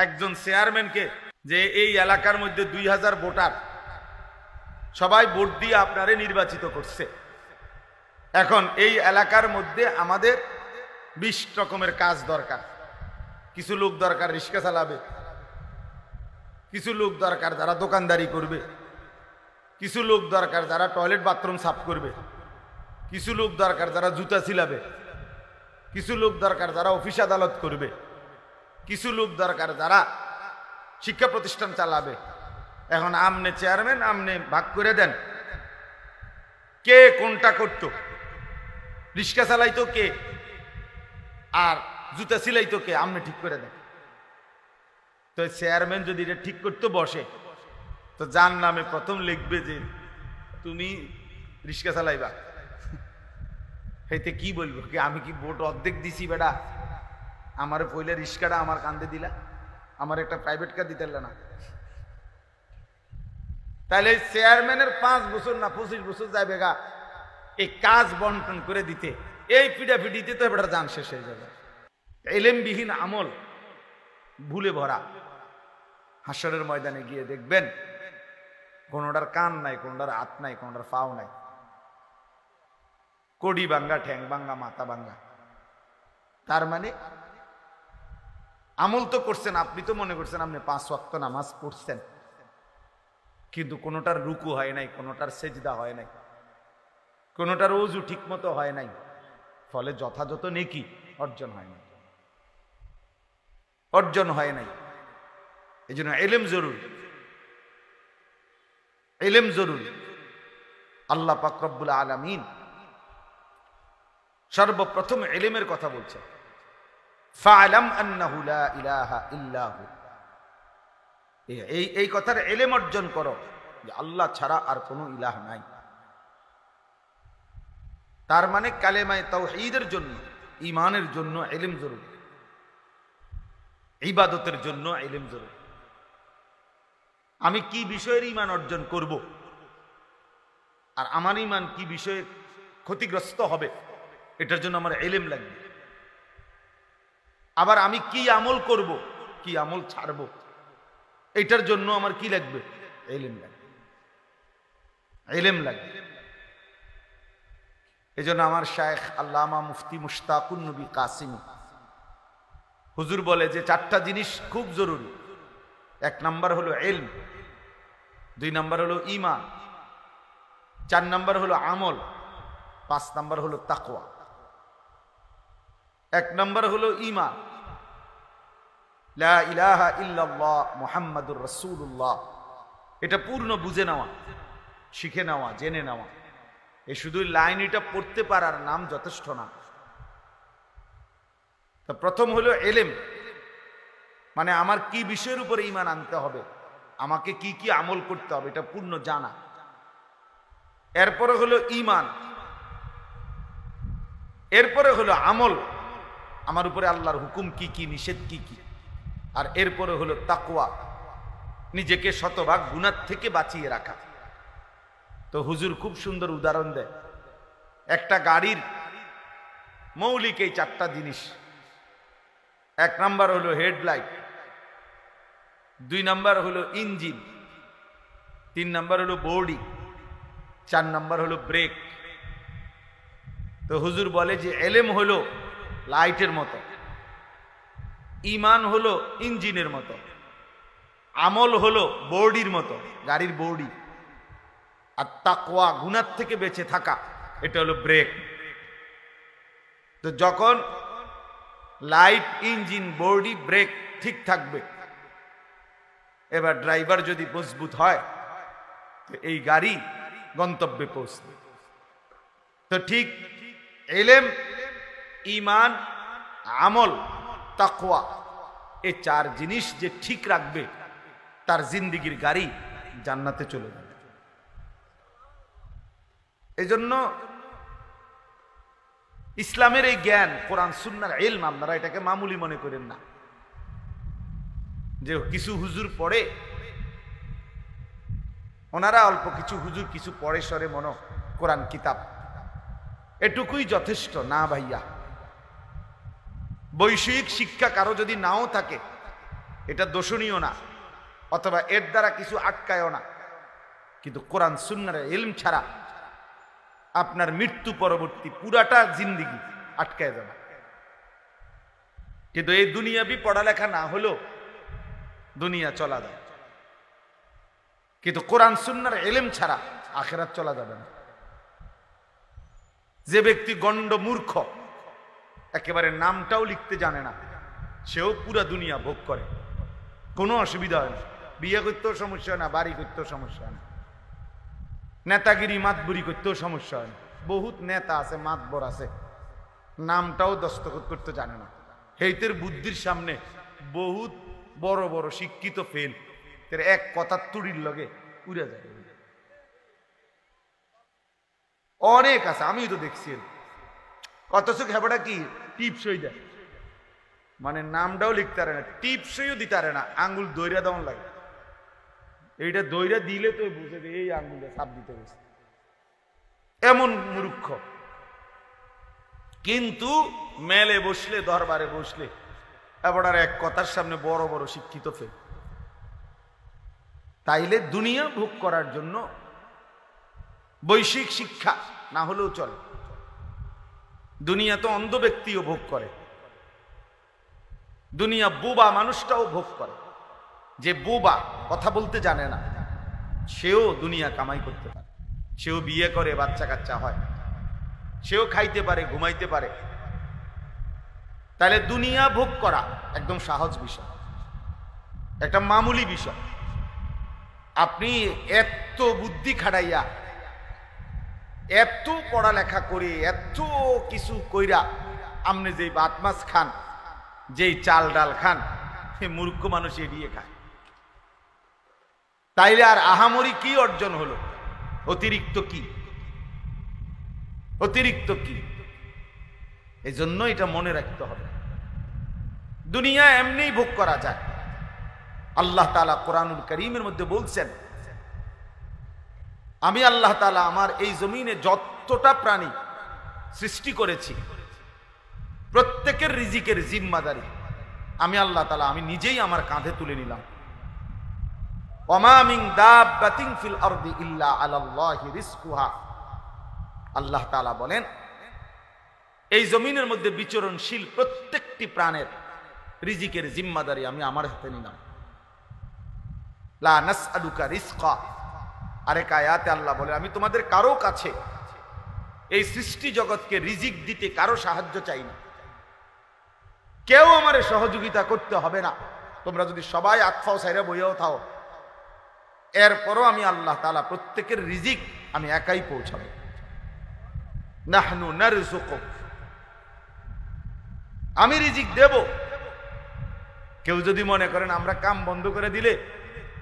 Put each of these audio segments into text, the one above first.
একজন চেয়ারম্যানকে যে এই এলাকার মধ্যে 2000 ভোটার সবাই ভোট দিয়ে আপনারে নির্বাচিত করছে। এখন এই এলাকার মধ্যে আমাদের 20 রকমের কাজ দরকার। কিছু লোক দরকার রিক্সা চালাবে, কিছু লোক দরকার যারা দোকানদারি করবে, কিছু লোক দরকার যারা টয়লেট বাথরুম সাফ করবে, কিছু লোক দরকার যারা জুতা ছিলাবে, কিছু লোক দরকার যারা অফিস আদালত করবে, কিছু লোক দরকার যারা শিক্ষা প্রতিষ্ঠান চালাবে। এখন আমনে চেয়ারম্যান, আমনে ভাগ করে দেন কে কোনটা করত। রিক্সা চালাইতো কে আর জুতা সিলাইতো কে, আমনে ঠিক করে দেন। তো চেয়ারম্যান যদি এটা ঠিক করতে বসে তো যার নামে প্রথম লিখবে যে তুমি রিক্সা চালাইবা, এতে কি বলবো কি আমি কি ভোট অর্ধেক দিছি বেটা, আমার পয়লা রিক্সাটা আমার কান্দে দিলা, আমার একটা প্রাইভেট কার দিতে না। তাহলে চেয়ারম্যানের 5 বছর না 25 বছর যাবে গা এই কাজ বন্টন করে দিতে, এই পিডাপিডিতে তো এবার যান শেষ হয়ে যাবে। এলেমবিহীন আমল ভুলে ভরা। হাসরের ময়দানে গিয়ে দেখবেন কোনোটার কান নাই, কোনোটার হাত নাই, কোনোটার পাও নাই, কড়ি ভাঙ্গা, ঠ্যাং ভাঙ্গা, মাথা ভাঙ্গা। তার মানে আমল তো করছেন, আপনি তো মনে করছেন আপনি 5 ওয়াক্ত নামাজ পড়ছেন, কিন্তু কোনোটার রুকু হয় নাই, কোনোটার সেজদা হয় নাই, কোনোটার ওযু ঠিক মতো হয় নাই, ফলে যথাযথ নেকি অর্জন হয় নাই, অর্জন হয় নাই। এই জন্য ইলম জরুরি, ইলম জরুরি। আল্লাহ পাক রব্বুল আলামিন সর্বপ্রথম ইলমের কথা বলছে, ফা'লাম আন্নাহু লা ইলাহা ইল্লাহু। এই কথার ইলম অর্জন করো যে আল্লাহ ছাড়া আর কোনো ইলাহ নাই। তার মানে কালেমায়ে তাওহীদের জন্য, ঈমানের জন্য ইলম জরুরি, ইবাদতের জন্য ইলম জরুরি। আমি কি বিষয়ের ঈমান অর্জন করব আর আমার ঈমান কি বিষয়ে ক্ষতিগ্রস্ত হবে, এটার জন্য আমার ইলম লাগবে। আবার আমি কি আমল করব, কি আমল ছাড়ব, এটার জন্য আমার কি লাগবে, ইলম লাগবে, ইলম লাগবে। এই জন্য আমার শায়েখ আল্লামা মুফতি মুশতাকুন নবী কাসিমি হুজুর বলে যে 4টা জিনিস খুব জরুরি। 1 নাম্বার হলো ইলম, 2 নাম্বার হলো ঈমান, 4 নাম্বার হলো আমল, 5 নাম্বার হলো তাকওয়া। 1 নাম্বার হলো ঈমান, লা ইলাহা ইল্লাল্লাহ মুহাম্মাদুর রাসূলুল্লাহ। এটা পূর্ণ বুঝে নেওয়া, শিখে নেওয়া, জেনে নেওয়া। এই শুধু লাইন এটা পড়তে পারার নাম যথেষ্ট না। তো প্রথম হলো ইলম, মানে আমার কি বিষয়ের উপরে ঈমান আনতে হবে, আমাকে কি কি আমল করতে হবে, এটা পূর্ণ জানা। এরপরে হলো ঈমান, এরপরে হলো আমল, আমার উপরে আল্লাহর হুকুম কি কি, নিষেধ কি কি। আর এরপরে হলো তাকওয়া, নিজেকে শতভাগ গুনাহ থেকে বাঁচিয়ে রাখা। তো হুজুর খুব সুন্দর উদাহরণ দেয়। একটা গাড়ির মৌলিক এই 4টা জিনিস। 1 নাম্বার হলো হেডলাইট, 2 নাম্বার হলো ইঞ্জিন, 3 নাম্বার হলো বডি, 4 নাম্বার হলো ব্রেক। তো হুজুর বলে যে ইলম হলো লাইটের মতো, ঈমান হলো ইঞ্জিনের মতো, আমল হলো বডির মতো, গাড়ির বডি, আর তাকওয়া গুনাহ থেকে বেঁচে থাকা, এটা হলো ব্রেক। তো যখন লাইট, ইঞ্জিন, বডি, ব্রেক ঠিক থাকবে, এবার ড্রাইভার যদি মজবুত হয় তো এই গাড়ি গন্তব্যে পৌঁছবে। তো ঠিক ইলম, ঈমান, আমল, তাকওয়া, এই 4 জিনিস যে ঠিক রাখবে তার জিন্দেগির গাড়ি জান্নাতে চলে যাবে। এজন্য ইসলামের এই জ্ঞান, কোরআন সুন্নাহর ইলম, আপনারা এটাকে মামুলি মনে করেন না যে কিছু হুজুর পড়ে, ওনারা অল্প কিছু হুজুর কিছু পড়ে সরে মনো কোরআন কিতাব, এটুকুই যথেষ্ট না ভাইয়া। বৈষয়িক শিক্ষা কারো যদি নাও থাকে এটা দোষণীয় না, অথবা এর দ্বারা কিছু আটকায়ও না, কিন্তু কোরআন সুন্নাহর ইলম ছাড়া আপনার মৃত্যু পরবর্তী পুরাটা জিন্দেগি আটকায় যাবে। কিন্তু এই দুনিয়াবি পড়ালেখা না হলেও দুনিয়া চলা যায়, কিন্তু কোরআন সুন্নাহর ইলম ছাড়া আখিরাত চলা যাবে না। যে ব্যক্তি গণ্ড মূর্খ, একেবারে নামটাও লিখতে জানে না, সেও পুরা দুনিয়া ভোগ করে, কোনো অসুবিধা হয় না। বিয়ে করতেও সমস্যা হয় না, বাড়ি করতেও সমস্যা হয় না, নেতাগিরি মাতবুরি করতেও সমস্যা হয় না। বহুত নেতা আছে, মাতবর আছে, নামটাও দস্তখত করতে জানে না। হেইতের বুদ্ধির সামনে বহুত বড় বড় শিক্ষিত ফেল, এক কথা তুড়ির লগে উড়ে যায়। অনেক আছে, আমি তো দেখছি। অথচ খেপাটা কি টিপসই দেয়, মানে নামটাও লিখতে পারে না, টিপসইও দিতে পারে না, আঙ্গুল দইরা দেওয়ান লাগে। এইটা দইরা দিলে তো বুঝে যে এই আঙ্গুলটা সাপ দিতে গেছে, এমন মূর্খ। কিন্তু মেলে বসলে, দরবারে বসলে এবার এক কথার সামনে বড় বড় শিক্ষিত ফেল। তাইলে দুনিয়া ভোগ করার জন্য বৈশ্বিক শিক্ষা না হলেও চলে। দুনিয়া তো অন্ধ ব্যক্তিও ভোগ করে, দুনিয়া বোবা মানুষটাও ভোগ করে। যে বোবা, কথা বলতে জানে না, সেও দুনিয়া কামাই করতে পারে, সেও বিয়ে করে, বাচ্চা কাচ্চা হয়, সেও খাইতে পারে, ঘুমাইতে পারে। তাহলে দুনিয়া ভোগ করা একদম সহজ বিষয়, একটা মামুলি বিষয়। আপনি এত বুদ্ধি খাটাইয়া, এত পড়ালেখা করে, এত কিছু কইরা আপনি যেই ভাত মাছ খান, যেই চাল ডাল খান, সে মূর্খ মানুষ এড়িয়ে খায়। তাইলে আর আহামরি কি অর্জন হলো? অতিরিক্ত কি? অতিরিক্ত কি? এই জন্য এটা মনে রাখতে হবে, দুনিয়া এমনি ভোগ করা যায়। আল্লাহ তাআলা কোরআনুল কারীমের মধ্যে বলছেন, আমি আল্লাহ তাআলা আমার এই জমিনে যতটা প্রাণী সৃষ্টি করেছি, প্রত্যেকের রিজিকের জিম্মাদারি আমি আল্লাহ তাআলা আমি নিজেই আমার কাঁধে তুলে নিলাম। ওমা মিন দাব্বাতিন ফিল আরদি ইল্লা আলাল্লাহি রিজকুহা। আল্লাহ তাআলা বলেন, এই জমিনের মধ্যে বিচরণশীল প্রত্যেকটি প্রাণের রিজিকের জিম্মাদারি আমি আমার হাতে নিলাম। লা নাসআলুকা রিজকা। আরেক আয়াতে আল্লাহ বলে, আমি তোমাদের কারো কাছে এই সৃষ্টি জগৎকে রিজিক দিতে কারো সাহায্য চাই না, কেউ আমারে সহযোগিতা করতে হবে না। তোমরা যদি সবাই আতফাও সাইরা বইয়াও থাও, এরপরও আমি আল্লাহ তাআলা প্রত্যেকের রিজিক আমি একাই পৌঁছাবো। নাহনু নারযুকুক, আমি রিজিক দেব। কেউ যদি মনে করেন আমরা কাম বন্ধ করে দিলে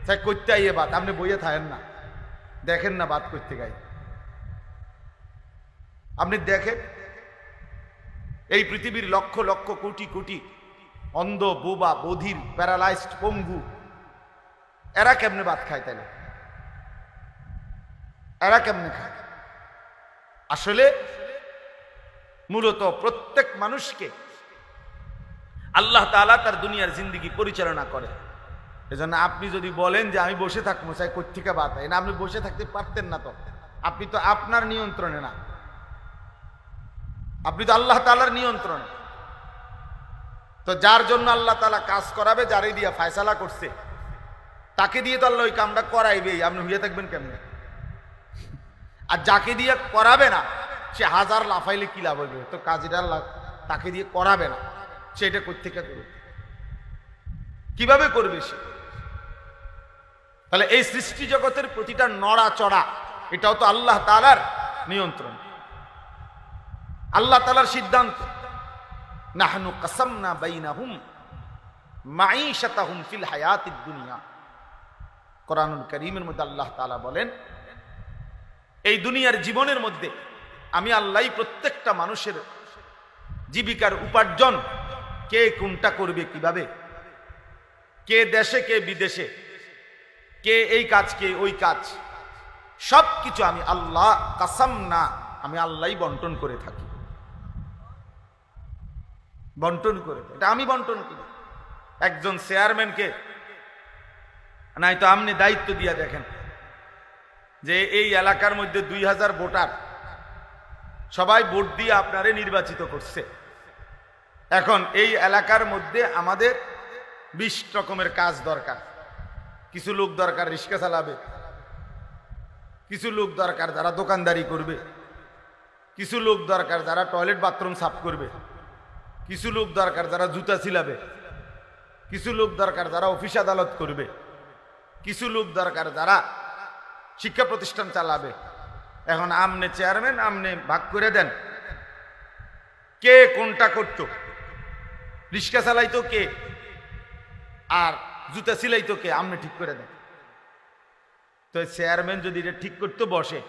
তাই করতে আইয়ে বাত, আপনি বইয়ে থাকেন না, দেখেন না বাত করতে গাই। আপনি দেখেন এই পৃথিবীর লক্ষ লক্ষ কোটি কোটি অন্ধ, বোবা, বধির, প্যারালাইজড, পঙ্গু, এরা কেমনে ভাত খায়? তাইলে এরা কেমনে খায়? আসলে মূলত প্রত্যেক মানুষকে আল্লাহ তাআলা তার দুনিয়ার জিন্দেগি পরিচালনা করে। এজন্য আপনি যদি বলেন যে আমি বসে থাকবো, চাই কোত্থেকে বাত হয় না, আপনি বসে থাকতে পারতেন না। তো আপনি তো আপনার নিয়ন্ত্রণে না, আপনি তো আল্লাহ তাআলার নিয়ন্ত্রণে। তো যার জন্য আল্লাহ তাআলা কাজ করাবে, যারে দিয়া ফায়সালা করছে, তাকে দিয়ে তো আল্লাহ ওই কামটা করাইবেই। আপনি হইয়া থাকবেন কেমনে? আর যাকে দিয়ে করাবে না, সে হাজার লাফাইলে কি লাভ হইবে? তো কাজীরা তাকে দিয়ে করাবে না, সেটা কোত্থেকে করবে, কিভাবে করবে সে? তাহলে এই সৃষ্টি জগতের প্রতিটা নড়া চড়া এটাও তো আল্লাহ তাআলার নিয়ন্ত্রণ, আল্লাহ তাআলার সিদ্ধান্ত। নাহনু কাসামনা বাইনাহুম মাঈশাতাহুম ফিল হায়াতিদ দুনিয়া। কোরআনুল কারীমের মধ্যে আল্লাহ তাআলা বলেন, এই দুনিয়ার জীবনের মধ্যে আমি আল্লাহই প্রত্যেকটা মানুষের জীবিকার উপার্জন কে কোনটা করবে, কিভাবে, কে দেশে কে বিদেশে, কে এই কাজ কে ওই কাজ, সবকিছু আমি আল্লাহ কাসাম না, আমি আল্লাহই বন্টন করে থাকি। বন্টন করে, এটা আমি বন্টন করি। একজন চেয়ারম্যানকে নাই তো আপনি দায়িত্ব দিয়ে দেখেন যে এই এলাকার মধ্যে 2000 ভোটার সবাই ভোট দিয়ে আপনারে নির্বাচিত করছে। এখন এই এলাকার মধ্যে আমাদের 20 রকমের কাজ দরকার। কিছু লোক দরকার রিক্সা চালাবে, কিছু লোক দরকার যারা দোকানদারি করবে, কিছু লোক দরকার যারা টয়লেট বাথরুম সাফ করবে, কিছু লোক দরকার যারা জুতা ছিলাবে, কিছু লোক দরকার যারা অফিস আদালত করবে, কিছু লোক দরকার যারা শিক্ষা প্রতিষ্ঠান চালাবে। এখন আমনে চেয়ারম্যান, আমনে ভাগ করে দেন কে কোনটা করত। রিক্সা চালাইতো কে আর জুতা সিলাইতো কে, আমনে ঠিক করে দেন। তো চেয়ারম্যান যদি এটা ঠিক করতে বসে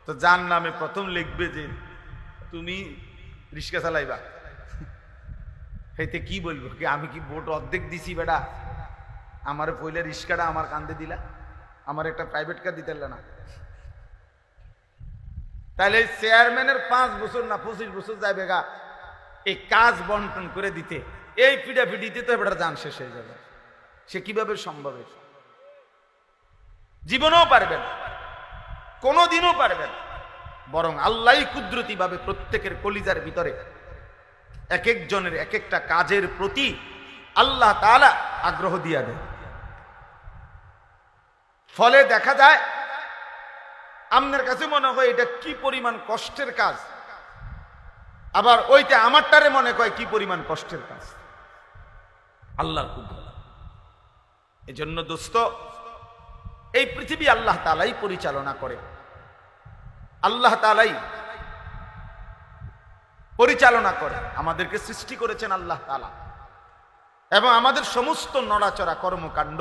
তো যার নামে প্রথম লিখবে যে তুমি রিক্সা চালাইবা, এতে কি বলবো কি আমি কি ভোট অর্ধেক দিছি বেটা, আমার পয়লা রিক্সাটা আমার কান্দে দিলা, আমার একটা প্রাইভেট কার দিতে না। তাহলে চেয়ারম্যানের 5 বছর না 25 বছর যাবে গা এই কাজ বন্টন করে দিতে, এই পিডাপিডিতে তো এবার যান শেষ হয়ে যাবে। সে কিভাবে সম্ভব? জীবনেও পারবেন, কোনোদিনও পারবেন। বরং আল্লাহ কুদরতি ভাবে প্রত্যেকের কলিজার ভিতরে এক একজনের এক একটা কাজের প্রতি আল্লাহ তাআলা আগ্রহ দিয়া দেয়। ফলে দেখা যায় আপনার কাছে মনে হয় এটা কি পরিমাণ কষ্টের কাজ, আবার ওইটা আমারটারে মনে হয় কি পরিমাণ কষ্টের কাজ। আল্লাহর কুদরত। এজন্য দোস্ত, এই পৃথিবী আল্লাহ তাআলাই পরিচালনা করে, আল্লাহ তাআলাই পরিচালনা করে। আমাদেরকে সৃষ্টি করেছেন আল্লাহ তাআলা, এবং আমাদের সমস্ত নড়াচড়া কর্মকাণ্ড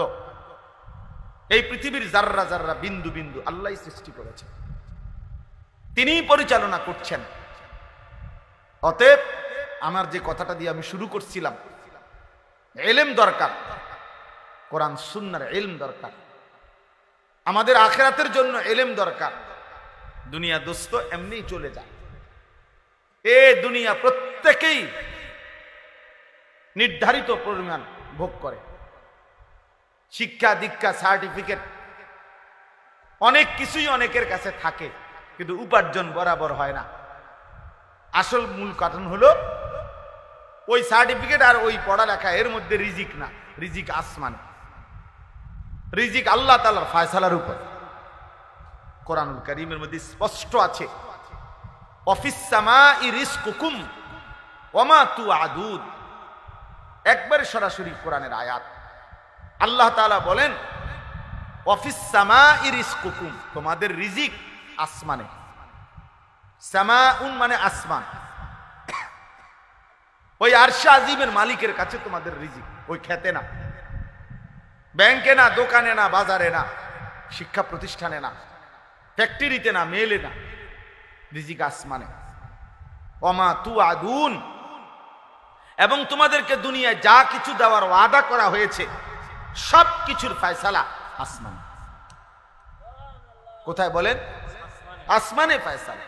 এই পৃথিবীর জাররা জাররা বিন্দু বিন্দু আল্লাহই সৃষ্টি করেছেন, তিনিই পরিচালনা করছেন। অতএব আমার যে কথাটা দিয়ে আমি শুরু করছিলাম, ইলম দরকার, কোরআন সুন্নাহর ইলম দরকার, আমাদের আখিরাতের জন্য ইলম দরকার। দুনিয়া দোস্ত এমনিই চলে যায়, এ দুনিয়া প্রত্যেকেই নির্ধারিত পরিমাণ ভোগ করে। শিক্ষা দীক্ষা সার্টিফিকেট অনেক কিছুই অনেকের কাছে থাকে, কিন্তু উপার্জন বরাবর হয় না। আসল মূল কারণ হলো ওই সার্টিফিকেট আর ওই পড়ালেখা, এর মধ্যে রিজিক না, রিজিক আসমান, রিজিক আল্লাহ তাআলার ফয়সালার উপর। কোরআনুল কারীমের মধ্যে স্পষ্ট আছে, অফিস সামাই রিজকুকুম ওয়া মা তুআদুন। একবারে সরাসরি কোরআনের আয়াত। আল্লাহ তাআলা বলেন অফিস সামাই রিজকুকুম, তোমাদের রিজিক আসমানে। সামাউন মানে আসমান, ওই আরশে আজিমের মালিকের কাছে তোমাদের রিজিক। ওই খেতে না, ব্যাংকে না, দোকানে না, বাজারে না, শিক্ষা প্রতিষ্ঠানে না, ফ্যাক্টরিতে না, মেলে না, রিজিক আসমানে। ওমা তুআদুন, এবং তোমাদেরকে দুনিয়ায় যা কিছু দেওয়ার ওয়াদা করা হয়েছে সব কিছুর ফয়সালা আসমান। কোথায় বলেন? আসমানে ফয়সালা।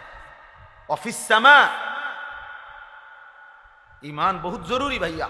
অফিস সামা। ঈমান বহুত জরুরি ভাইয়া।